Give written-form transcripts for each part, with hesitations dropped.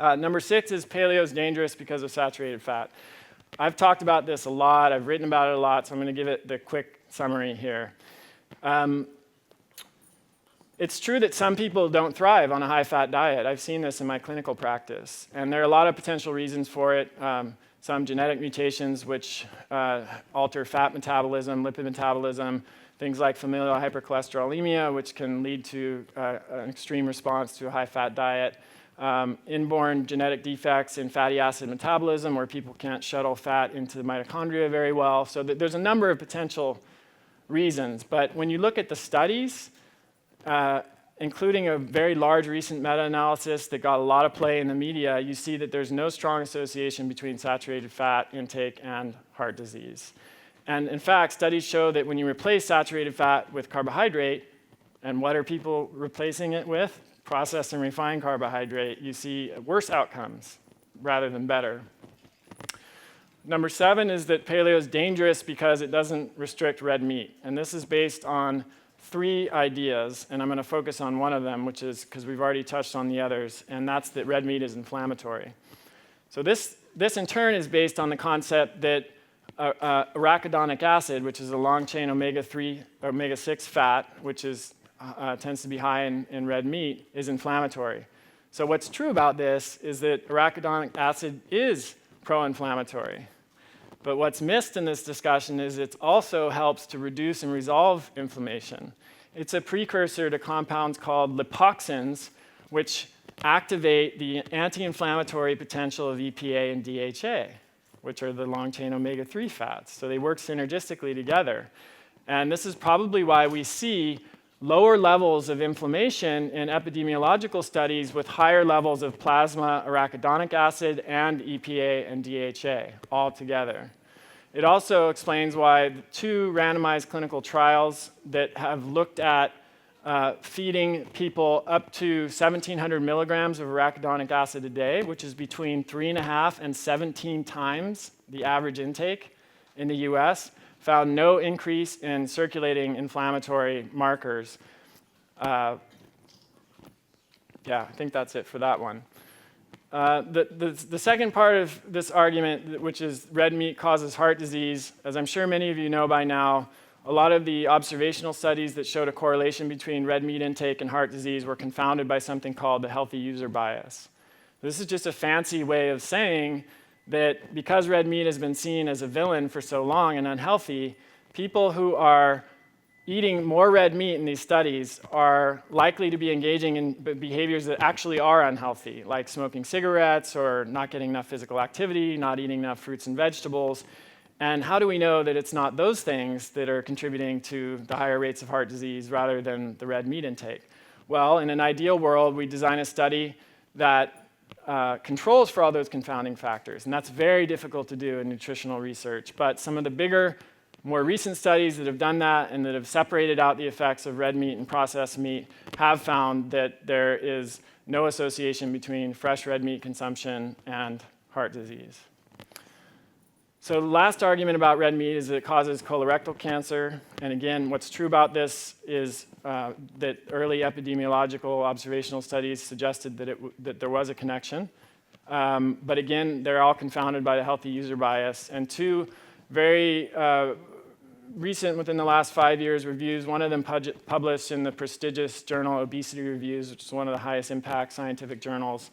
Number 6 is paleo is dangerous because of saturated fat. I've talked about this a lot. I've written about it a lot, so I'm going to give it the quick summary here. It's true that some people don't thrive on a high-fat diet. I've seen this in my clinical practice, and there are a lot of potential reasons for it. Some genetic mutations which alter fat metabolism, lipid metabolism, things like familial hypercholesterolemia, which can lead to an extreme response to a high-fat diet. Inborn genetic defects in fatty acid metabolism, where people can't shuttle fat into the mitochondria very well. So there's a number of potential reasons. But when you look at the studies, including a very large recent meta-analysis that got a lot of play in the media, you see that there's no strong association between saturated fat intake and heart disease. And in fact, studies show that when you replace saturated fat with carbohydrate, and what are people replacing it with? Processed and refined carbohydrate, you see worse outcomes rather than better. Number 7 is that paleo is dangerous because it doesn't restrict red meat. And this is based on 3 ideas, and I'm going to focus on one of them, which is because we've already touched on the others, and that's that red meat is inflammatory. So this in turn is based on the concept that arachidonic acid, which is a long-chain omega-3, omega-6 fat, which tends to be high in red meat, is inflammatory. So what's true about this is that arachidonic acid is pro-inflammatory. But what's missed in this discussion is it also helps to reduce and resolve inflammation. It's a precursor to compounds called lipoxins, which activate the anti-inflammatory potential of EPA and DHA, which are the long-chain omega-3 fats. So they work synergistically together. And this is probably why we see lower levels of inflammation in epidemiological studies with higher levels of plasma arachidonic acid and EPA and DHA all together. It also explains why the 2 randomized clinical trials that have looked at feeding people up to 1,700 milligrams of arachidonic acid a day, which is between 3.5 and 17 times the average intake in the US, found no increase in circulating inflammatory markers. Yeah, I think that's it for that one. The second part of this argument, which is red meat causes heart disease, as I'm sure many of you know by now, a lot of the observational studies that showed a correlation between red meat intake and heart disease were confounded by something called the healthy user bias. This is just a fancy way of saying that because red meat has been seen as a villain for so long and unhealthy, people who are eating more red meat in these studies are likely to be engaging in behaviors that actually are unhealthy, like smoking cigarettes or not getting enough physical activity, not eating enough fruits and vegetables. And how do we know that it's not those things that are contributing to the higher rates of heart disease rather than the red meat intake? Well, in an ideal world, we design a study that controls for all those confounding factors. And that's very difficult to do in nutritional research. But some of the bigger, more recent studies that have done that and that have separated out the effects of red meat and processed meat have found that there is no association between fresh red meat consumption and heart disease. So the last argument about red meat is that it causes colorectal cancer. And again, what's true about this is that early epidemiological observational studies suggested that there was a connection. But again, they're all confounded by the healthy user bias. And 2 very recent, within the last 5 years, reviews, one of them published in the prestigious journal Obesity Reviews, which is one of the highest impact scientific journals,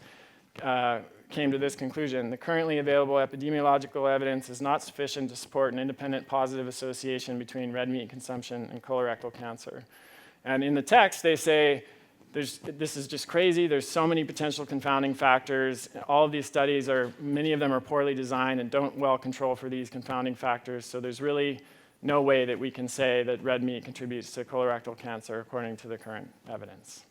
came to this conclusion: the currently available epidemiological evidence is not sufficient to support an independent positive association between red meat consumption and colorectal cancer. And in the text, they say, this is just crazy. There's so many potential confounding factors. All of these studies many of them are poorly designed and don't well control for these confounding factors. So there's really no way that we can say that red meat contributes to colorectal cancer according to the current evidence.